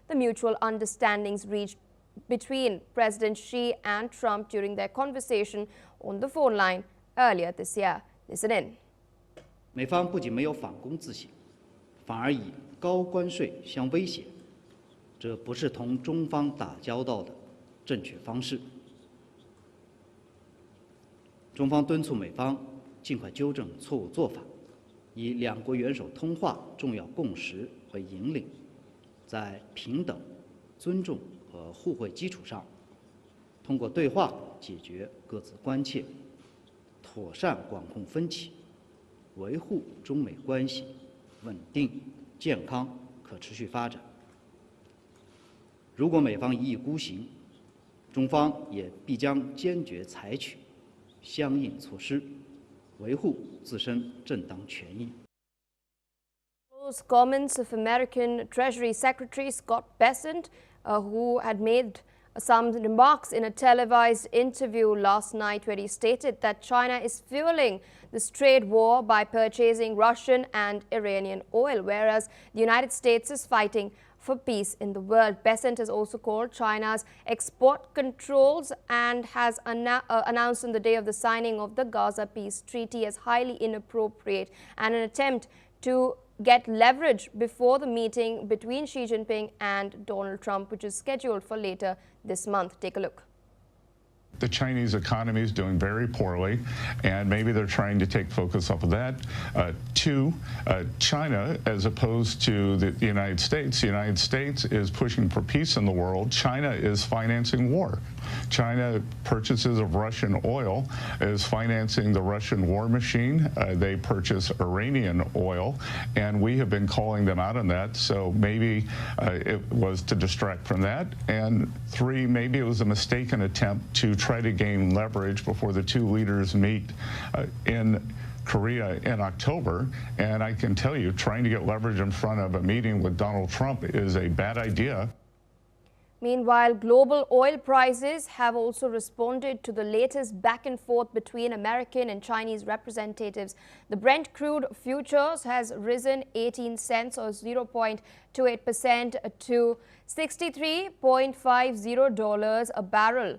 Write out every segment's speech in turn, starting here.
the mutual understandings reached between President Xi and Trump during their conversation on the phone line earlier this year. Listen in. 美方不仅没有反攻自省，反而以高关税相威胁，这不是同中方打交道的正确方式。中方敦促美方尽快纠正错误做法，以两国元首通话重要共识为引领，在平等、尊重和互惠基础上，通过对话解决各自关切，妥善管控分歧，维护中美关系稳定、健康、可持续发展。如果美方一意孤行，中方也必将坚决采取相应措施，维护自身正当权益。Those comments of American Treasury Secretary Scott Bessent, who had made some remarks in a televised interview last night where he stated that China is fueling this trade war by purchasing Russian and Iranian oil, whereas the United States is fighting for peace in the world. Bessent has also called China's export controls and has announced on the day of the signing of the Gaza Peace Treaty as highly inappropriate and an attempt to get leverage before the meeting between Xi Jinping and Donald Trump, which is scheduled for later this month. Take a look. The Chinese economy is doing very poorly, and maybe they're trying to take focus off of that. Two, China, as opposed to the United States is pushing for peace in the world. China is financing war. China purchases of Russian oil is financing the Russian war machine. They purchase Iranian oil, and we have been calling them out on that. So maybe it was to distract from that. And three, maybe it was a mistaken attempt to try to gain leverage before the two leaders meet in Korea in October. And I can tell you, trying to get leverage in front of a meeting with Donald Trump is a bad idea. Meanwhile, global oil prices have also responded to the latest back and forth between American and Chinese representatives. The Brent crude futures has risen 18 cents or 0.28% to $63.50 a barrel.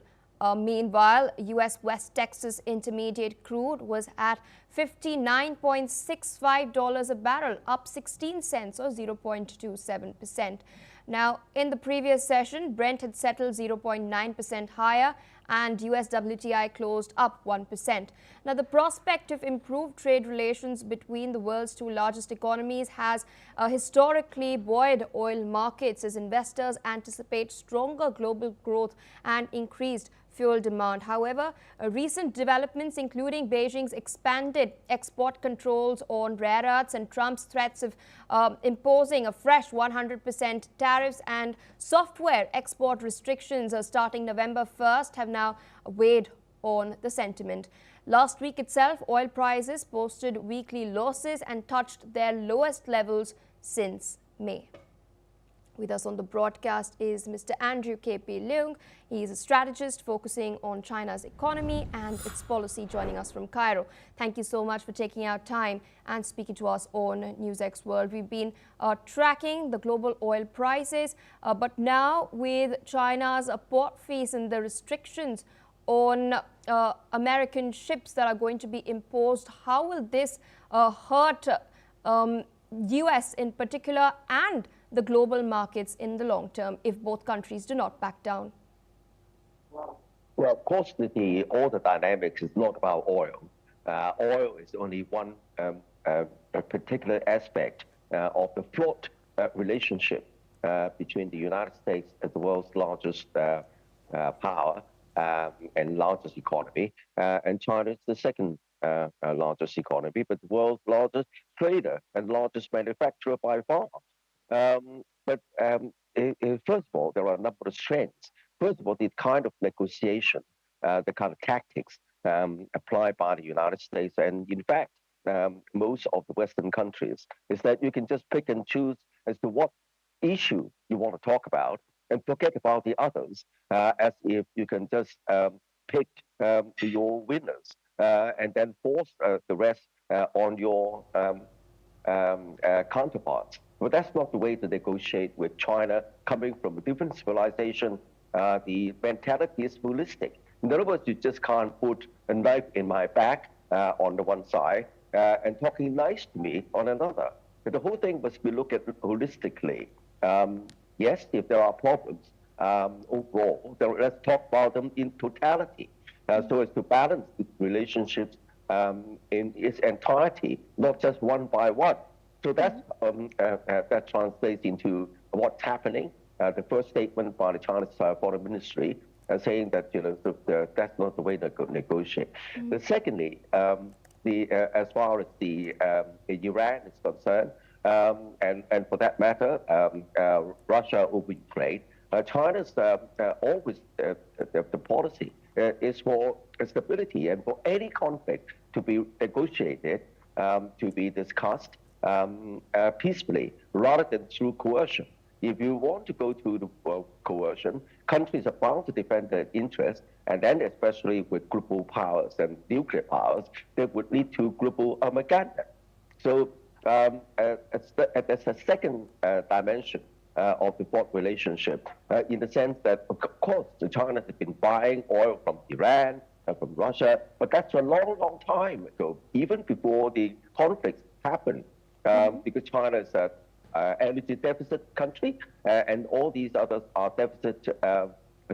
Meanwhile, U.S. West Texas Intermediate crude was at $59.65 a barrel, up 16 cents or 0.27%. Now, in the previous session, Brent had settled 0.9% higher and US WTI closed up 1%. Now, the prospect of improved trade relations between the world's two largest economies has historically buoyed oil markets as investors anticipate stronger global growth and increased fuel demand. However, recent developments, including Beijing's expanded export controls on rare earths and Trump's threats of imposing a fresh 100% tariffs and software export restrictions starting November 1st, have now weighed on the sentiment. Last week itself, oil prices posted weekly losses and touched their lowest levels since May. With us on the broadcast is Mr. Andrew K.P. Leung. He is a strategist focusing on China's economy and its policy, joining us from Cairo. Thank you so much for taking out time and speaking to us on NewsX World. We've been tracking the global oil prices, but now with China's port fees and the restrictions on American ships that are going to be imposed, how will this hurt U.S. in particular and the global markets in the long term if both countries do not back down? Well, of course, all the dynamics is not about oil. Oil is only one a particular aspect of the fraught relationship between the United States as the world's largest power and largest economy, and China is the second largest economy, but the world's largest trader and largest manufacturer by far. But first of all, there are a number of strengths. First of all, the kind of negotiation, the kind of tactics applied by the United States, and in fact, most of the Western countries, is that you can just pick and choose as to what issue you want to talk about and forget about the others, as if you can just pick your winners and then force the rest on your counterparts. But that's not the way to negotiate with China, coming from a different civilization. The mentality is holistic. In other words, you just can't put a knife in my back on the one side and talking nice to me on another. But the whole thing must be looked at holistically. Yes, if there are problems overall, then let's talk about them in totality, so as to balance the relationships in its entirety, not just one by one. So that's, that translates into what's happening. The first statement by the Chinese Foreign Ministry saying that that's not the way to negotiate. But secondly, as far as the Iran is concerned, and for that matter, Russia over Ukraine, China's always the policy is for stability and for any conflict to be negotiated, to be discussed peacefully rather than through coercion. If you want to go to the coercion, countries are bound to defend their interests, and then especially with global powers and nuclear powers, they would lead to global Armageddon. So that's a second dimension of the broad relationship, in the sense that, of course, China has been buying oil from Iran, from Russia, but that's a long, long time ago, even before the conflicts happened, because China is an energy deficit country, and all these others are deficit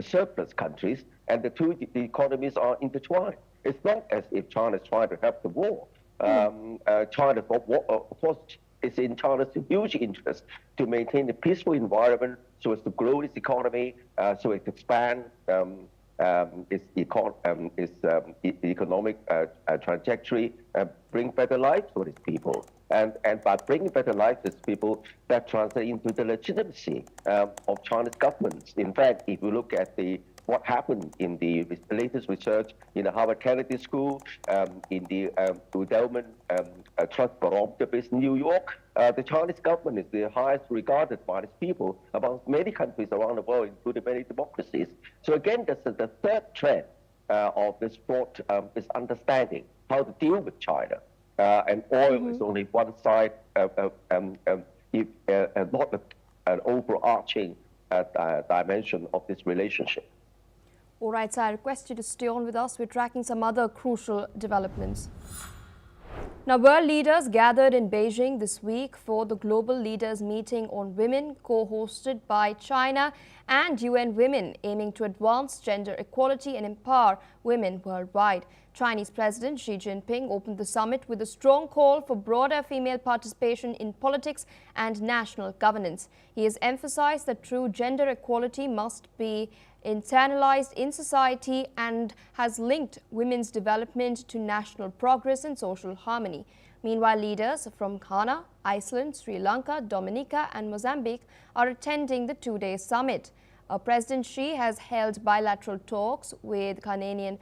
surplus countries, and the two economies are intertwined. It's not as if China is trying to help the war. China, of course, it's in China's huge interest to maintain a peaceful environment so as to grow its economy, so it expand its economic trajectory, bring better lives for its people. And by bringing better lives to its people, that translates into the legitimacy of China's government. In fact, if you look at what happened in the latest research in the Harvard Kennedy School, in the endowment trust barometer based in New York, the Chinese government is the highest regarded by its people among many countries around the world, including many democracies. So again, that's the third trend of this broad understanding how to deal with China. And oil is only one side, not an overarching dimension of this relationship. All right, so I request you to stay on with us. We're tracking some other crucial developments. Now, world leaders gathered in Beijing this week for the Global Leaders Meeting on Women, co-hosted by China and UN Women, aiming to advance gender equality and empower women worldwide. Chinese President Xi Jinping opened the summit with a strong call for broader female participation in politics and national governance. He has emphasized that true gender equality must be internalized in society and has linked women's development to national progress and social harmony. Meanwhile, leaders from Ghana, Iceland, Sri Lanka, Dominica and Mozambique are attending the two-day summit. President Xi has held bilateral talks with Ghanaian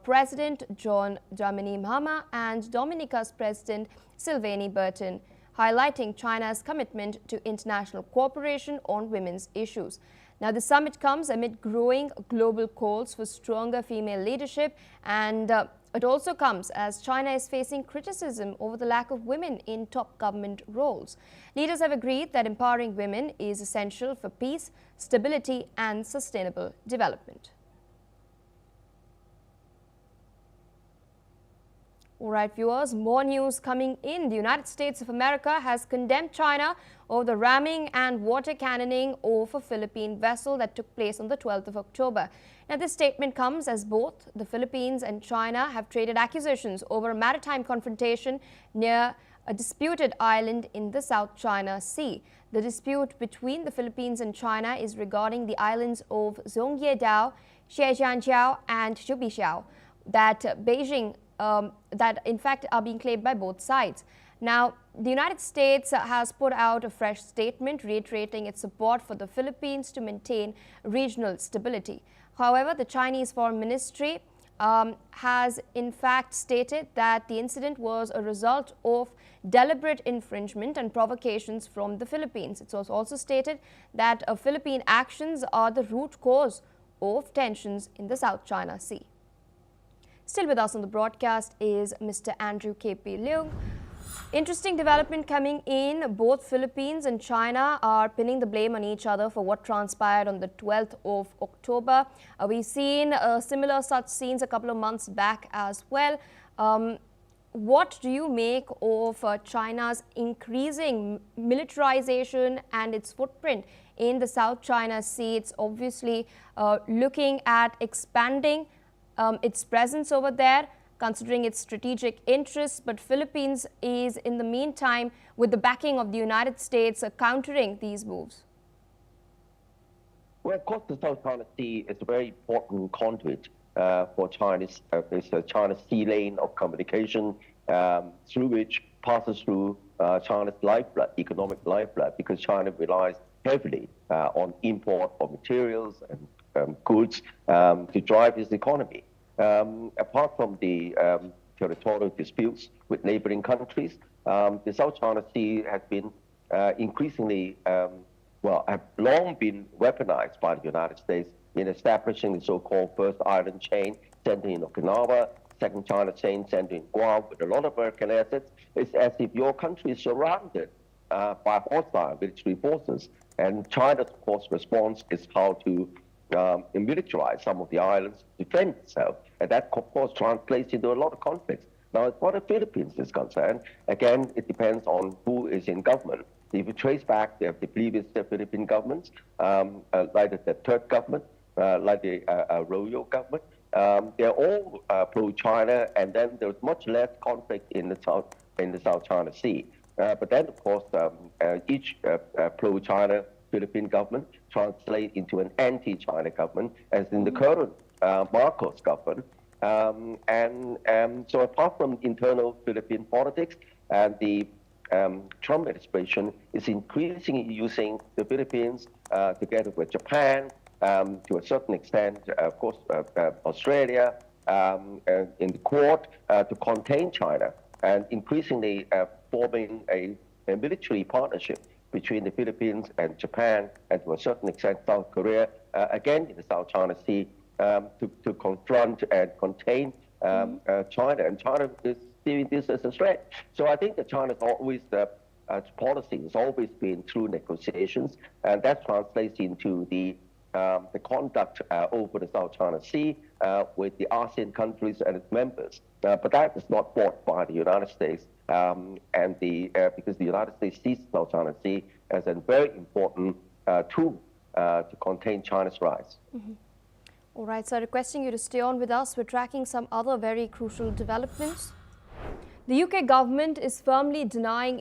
President John Dramani Mahama and Dominica's President Sylvanie Burton, highlighting China's commitment to international cooperation on women's issues. Now, the summit comes amid growing global calls for stronger female leadership, and it also comes as China is facing criticism over the lack of women in top government roles. Leaders have agreed that empowering women is essential for peace, stability and sustainable development. All right, viewers, more news coming in. The United States of America has condemned China over the ramming and water cannoning of a Philippine vessel that took place on the 12th of October. Now, this statement comes as both the Philippines and China have traded accusations over a maritime confrontation near a disputed island in the South China Sea. The dispute between the Philippines and China is regarding the islands of Zhongyedao, Zhejiangjiao and Zhubixiao that Beijing that in fact are being claimed by both sides. Now, the United States has put out a fresh statement reiterating its support for the Philippines to maintain regional stability. However, the Chinese Foreign Ministry has in fact stated that the incident was a result of deliberate infringement and provocations from the Philippines. It was also stated that Philippine actions are the root cause of tensions in the South China Sea. Still with us on the broadcast is Mr. Andrew K.P. Leung, Interesting development coming in. Both Philippines and China are pinning the blame on each other for what transpired on the 12th of October. We've seen similar such scenes a couple of months back as well. What do you make of China's increasing militarization and its footprint in the South China Sea? It's obviously looking at expanding its presence over there, considering its strategic interests, but Philippines is in the meantime, with the backing of the United States, countering these moves. Well, of course, the South China Sea is a very important conduit for China's China's sea lane of communication, through which passes through China's lifeblood, economic lifeblood, because China relies heavily on import of materials and goods to drive its economy. Apart from the territorial disputes with neighboring countries, the South China Sea has been increasingly, have long been weaponized by the United States in establishing the so-called first island chain centered in Okinawa, second China chain centered in Guam with a lot of American assets. It's as if your country is surrounded by hostile military forces. And China's, of course, response is how to militarize some of the islands, defend itself. And that, of course, translates into a lot of conflicts. Now, as far as the Philippines is concerned, again, it depends on who is in government. If you trace back the previous Philippine governments, like the third government, like the Arroyo government, they're all pro-China, and then there's much less conflict in the South China Sea. But then, of course, each pro-China Philippine government translate into an anti-China government, as in the current Marcos government. So apart from internal Philippine politics, the Trump administration is increasingly using the Philippines together with Japan, to a certain extent, of course, Australia, in the Quad, to contain China, and increasingly forming a military partnership between the Philippines and Japan, and to a certain extent South Korea, again in the South China Sea, to confront and contain China. And China is seeing this as a threat. So I think that China's always policy has always been through negotiations, and that translates into the conduct over the South China Sea with the ASEAN countries and its members. But that is not bought by the United States, because the United States sees the South China Sea as a very important tool to contain China's rise. All right, so requesting you to stay on with us. We're tracking some other very crucial developments. The UK government is firmly denying